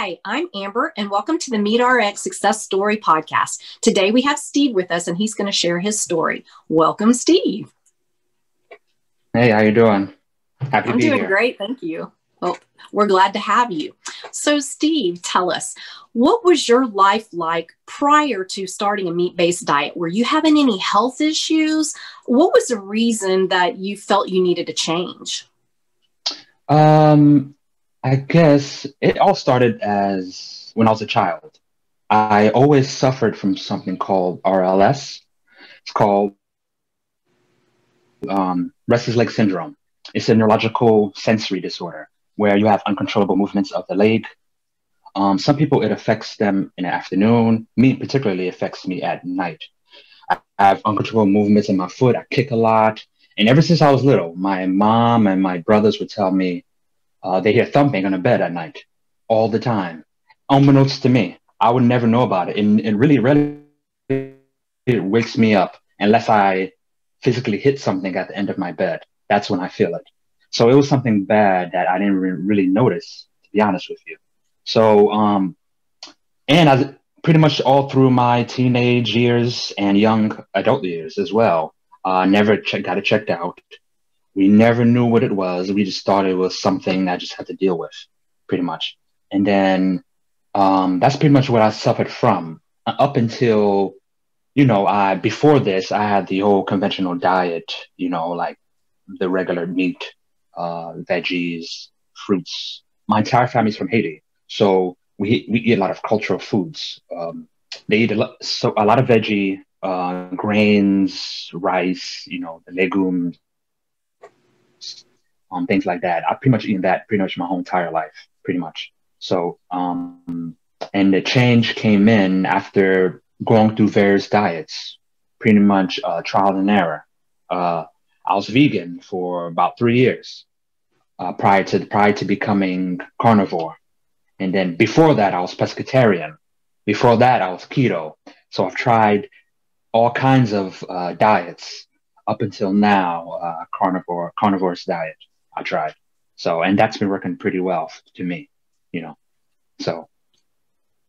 Hi, I'm Amber, and welcome to the Meet RX Success Story podcast. Today we have Steve with us, and he's going to share his story. Welcome, Steve. Hey, how you doing? Happy to I'm be doing here. great, thank you. Well, we're glad to have you. So, Steve, tell us, what was your life like prior to starting a meat-based diet? Were you having any health issues? What was the reason that you felt you needed to change? Um, I guess it all started as when I was a child. I always suffered from something called RLS. It's called restless leg syndrome. It's a neurological sensory disorder where you have uncontrollable movements of the leg. Some people, it affects them in the afternoon. Me particularly affects me at night. I have uncontrollable movements in my foot. I kick a lot. And ever since I was little, my mom and my brothers would tell me they hear thumping on the bed at night all the time. Unbeknownst to me, I would never know about it. And really, really, it wakes me up unless I physically hit something at the end of my bed. That's when I feel it. So it was something bad that I didn't really notice, to be honest with you. So, and I pretty much all through my teenage years and young adult years as well, got it checked out. We never knew what it was. We just thought it was something I just had to deal with, pretty much. And then that's pretty much what I suffered from up until, I before this, I had the whole conventional diet, like the regular meat, veggies, fruits. My entire family's from Haiti, so we eat a lot of cultural foods. They eat a lot of veggie, grains, rice, the legumes, things like that. I've pretty much eaten that pretty much my whole entire life, pretty much. So, and the change came in after going through various diets, pretty much trial and error. I was vegan for about 3 years prior to becoming carnivore, and then before that I was pescatarian. Before that I was keto. So I've tried all kinds of diets up until now. Carnivore's diet I tried. So, and that's been working pretty well to me, you know. So,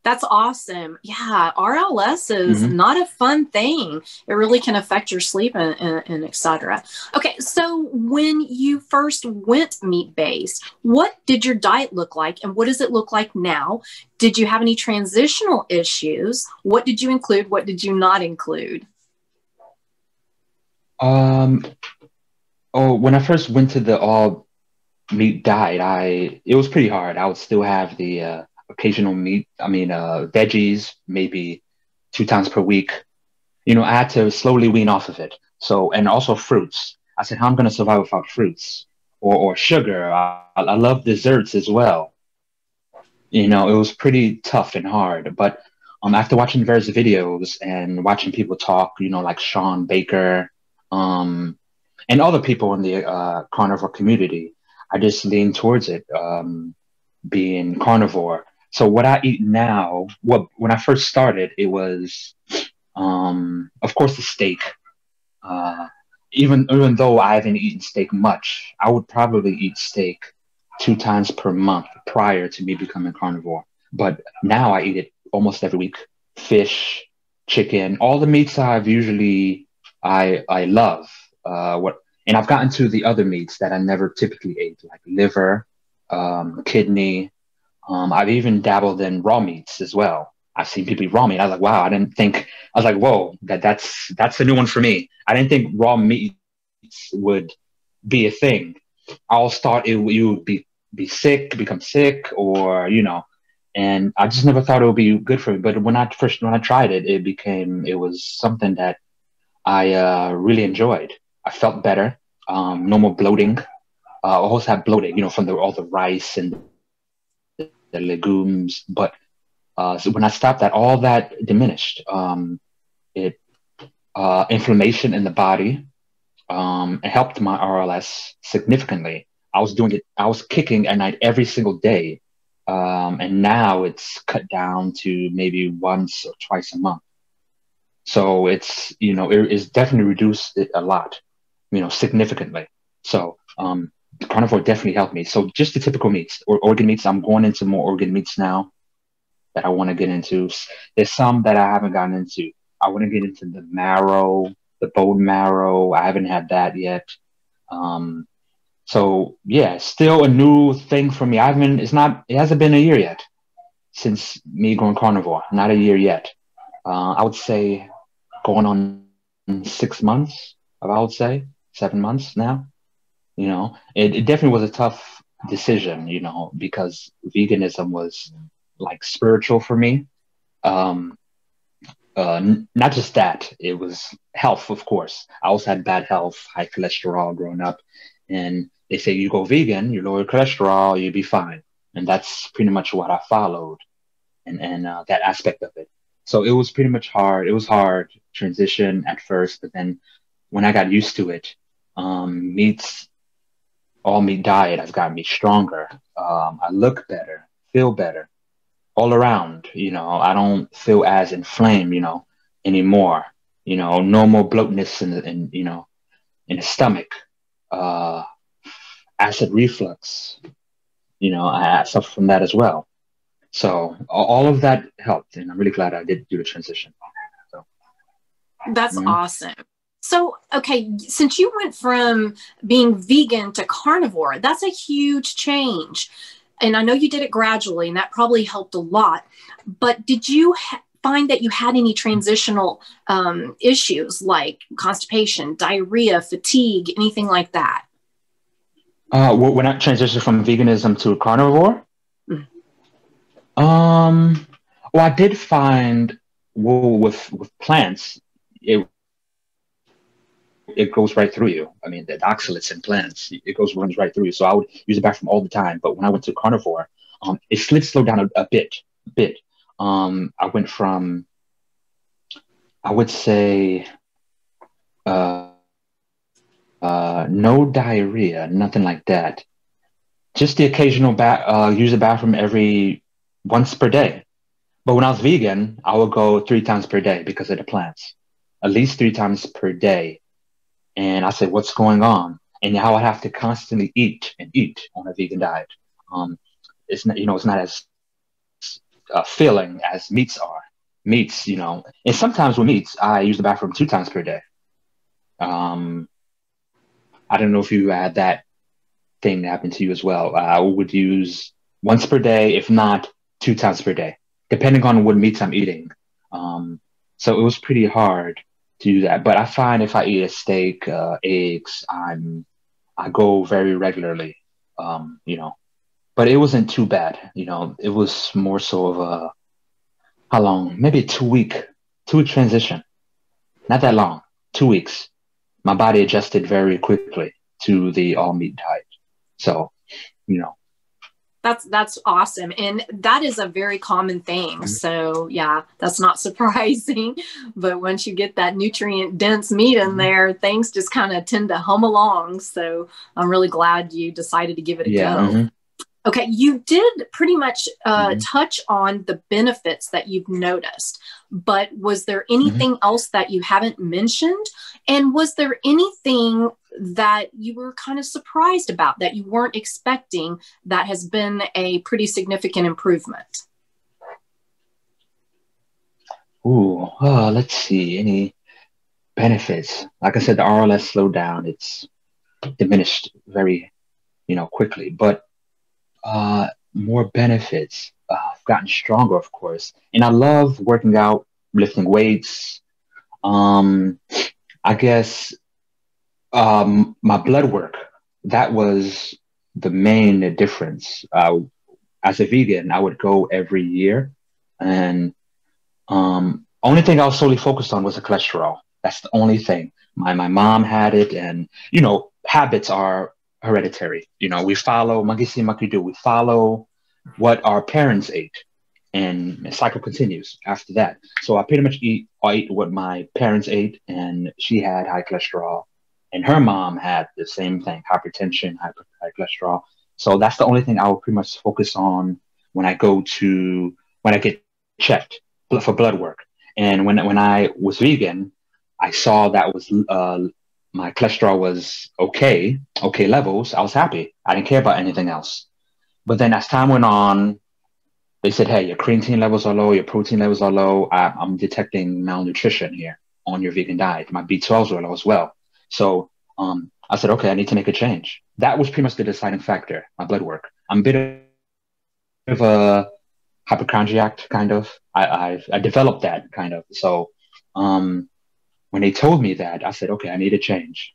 That's awesome. Yeah, RLS is mhm. not a fun thing. It really can affect your sleep and et cetera. Okay, so when you first went meat-based, what did your diet look like and what does it look like now? Did you have any transitional issues? What did you include? What did you not include? Um, oh, when I first went to the all meat diet, it was pretty hard. I would still have the occasional meat. I mean, veggies maybe 2 times per week. I had to slowly wean off of it. So, and also fruits. I said, how am I going to survive without fruits or sugar? I love desserts as well. It was pretty tough and hard. But after watching various videos and watching people talk, like ShawnBaker, um, and other people in the carnivore community, I just leaned towards it, being carnivore. So what I eat now, when I first started, it was, of course, the steak. Uh, even though I haven't eaten steak much, I would probably eat steak 2 times per month prior to me becoming carnivore. But now I eat it almost every week. Fish, chicken, all the meats I love. And I've gotten to the other meats that I never typically ate, like liver, kidney. I've even dabbled in raw meats as well. I've seen people eat raw meat. I was like, wow, I didn't think. I was like, whoa, that's a new one for me. I didn't think raw meats would be a thing. I always thought you would be sick, become sick, or and I just never thought it would be good for me. But when I tried it, it was something that I really enjoyed. I felt better. No more bloating. I always had bloating, from all the rice and the legumes. But so when I stopped that, all that diminished. It inflammation in the body. It helped my RLS significantly. I was doing it. I was kicking at night every single day, and now it's cut down to maybe once or twice a month. So it's definitely reduced it a lot, significantly. So carnivore definitely helped me. So just the typical meats or organ meats. I'm going into more organ meats now. that I want to get into. There's some that I haven't gotten into. I want to get into the marrow, the bone marrow. I haven't had that yet. Um, so yeah, still a new thing for me. It hasn't been a year yet since me going carnivore. Not a year yet. I would say going on 6 months, I would say 7 months now. It definitely was a tough decision, because veganism was like spiritual for me. Um, not just that, it was health, of course. I also had bad health, high cholesterol growing up. And they say you go vegan, you lower cholesterol, you'll be fine. And that's pretty much what I followed and that aspect of it. So it was pretty much hard. It was hard transition at first, but then when I got used to it, all meat diet has gotten me stronger. I look better, feel better all around. I don't feel as inflamed, anymore. No more bloatness in the stomach, uh, acid reflux. I suffer from that as well. So all of that helped, and I'm really glad I did do the transition. So That's awesome. So, okay, since you went from being vegan to carnivore, that's a huge change. And I know you did it gradually, and that probably helped a lot. But did you find that you had any transitional issues like constipation, diarrhea, fatigue, anything like that? When I transitioned from veganism to carnivore, well, I did find with plants, it goes right through you. I mean, the oxalates in plants, runs right through you. So I would use the bathroom all the time. But when I went to carnivore, it slowed down a bit. I went from, I would say, no diarrhea, nothing like that. Just the occasional use the bathroom once per day. But when I was vegan, I would go 3 times per day because of the plants, at least 3 times per day. And I said, what's going on? And how I have to constantly eat and eat on a vegan diet. It's not as filling as meats are. Meats, and sometimes with meats, I use the bathroom 2 times per day. I don't know if you had that thing happen to you as well. I would use once per day, if not 2 times per day, depending on what meats I'm eating. So it was pretty hard to do that. But I find if I eat a steak, eggs, I go very regularly, but it wasn't too bad. It was more so of how long? Maybe a 2 week transition. Not that long, 2 weeks. My body adjusted very quickly to the all meat diet. So, That's awesome. And that is a very common thing. So yeah, that's not surprising. But once you get that nutrient dense meat in there, things just kind of tend to hum along. So I'm really glad you decided to give it a go. Okay, you did pretty much touch on the benefits that you've noticed, but was there anything else that you haven't mentioned? And was there anything that you were kind of surprised about that you weren't expecting that has been a pretty significant improvement? Let's see. Any benefits? Like I said, the RLS slowed down. It's diminished very, quickly, but more benefits. I've gotten stronger, of course, and I love working out, lifting weights. I guess my blood work, that was the main difference. As a vegan, I would go every year, and only thing I was solely focused on was the cholesterol. That's the only thing. My mom had it, and habits are hereditary. We follow magisi makidu. We follow what our parents ate, and the cycle continues after that. So I pretty much ate what my parents ate, and she had high cholesterol, and her mom had the same thing, hypertension, high cholesterol. So that's the only thing I will pretty much focus on when I get checked for blood work. And when I was vegan, I saw that was my cholesterol was okay levels. I was happy. I didn't care about anything else. But then as time went on, They said, hey, your creatine levels are low, your protein levels are low. I'm detecting malnutrition here on your vegan diet. My B12s were low as well. So I said, okay, I need to make a change. That was pretty much the deciding factor, my blood work. I'm a bit of a hypochondriac, kind of. I developed that kind of. So when they told me that, I said, okay, I need a change.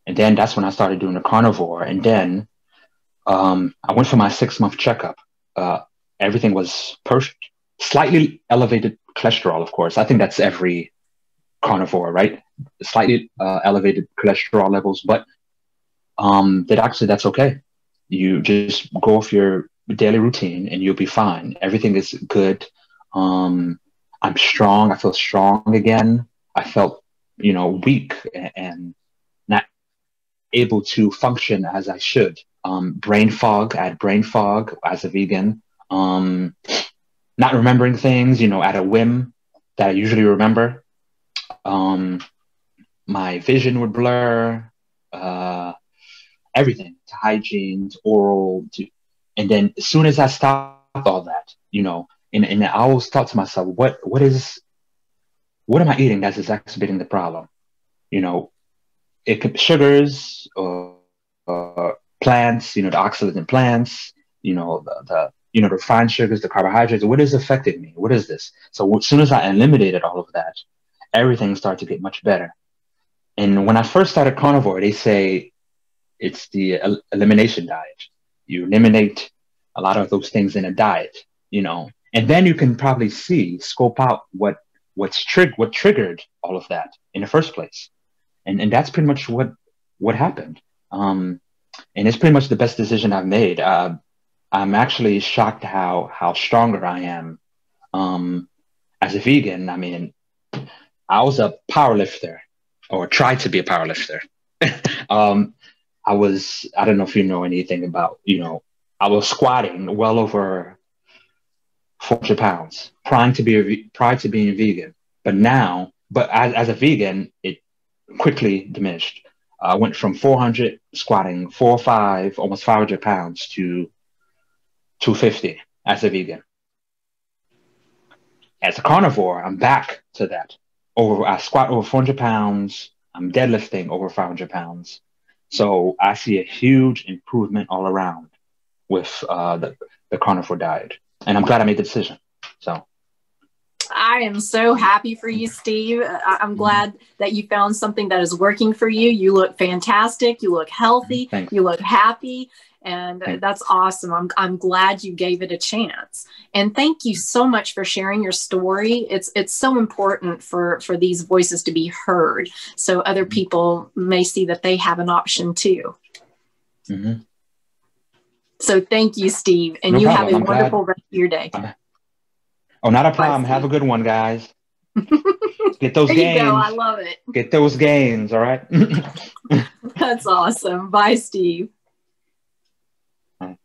And then that's when I started doing the carnivore. And then I went for my 6-month checkup. Everything was perfect. Slightly elevated cholesterol, of course. I think that's every carnivore, right? Slightly elevated cholesterol levels, but the doctor said that's okay. You just go off your daily routine and you'll be fine. Everything is good. I'm strong. I feel strong again. I felt, weak and not able to function as I should. Brain fog. I had brain fog as a vegan. Not remembering things, at a whim that I usually remember. My vision would blur. Everything, to hygiene, to oral, and then as soon as I stopped all that, and I always thought to myself, what am I eating that's exacerbating the problem? It could be sugars or plants, the oxalates in plants, the refined sugars, the carbohydrates. What is affecting me? What is this? So as soon as I eliminated all of that, everything started to get much better. And when I first started carnivore, they say it's the elimination diet. You eliminate a lot of those things in a diet, and then you can probably scope out what triggered all of that in the first place. And that's pretty much what happened. And it's pretty much the best decision I've made. I'm actually shocked how stronger I am as a vegan. I mean, I was a power lifter, or tried to be a power lifter. I don't know if you know anything about, I was squatting well over 400 pounds prior to being vegan. But as a vegan, it quickly diminished. I went from 400 squatting 405, almost 500 pounds to 250 as a vegan. As a carnivore, I'm back to that. I squat over 400 pounds. I'm deadlifting over 500 pounds. So I see a huge improvement all around with the carnivore diet. And I'm glad I made the decision. So I am so happy for you, Steve. I'm glad that you found something that is working for you. You look fantastic. You look healthy. Thanks. You look happy. And Thanks. That's awesome. I'm glad you gave it a chance. And thank you so much for sharing your story. It's so important for these voices to be heard, so other people may see that they have an option too. Mm-hmm. So thank you, Steve. And No you problem. have a wonderful rest of your day. Oh, not a problem. Have a good one, guys. Get those there gains. You go. I love it. Get those gains. All right. That's awesome. Bye, Steve. Bye.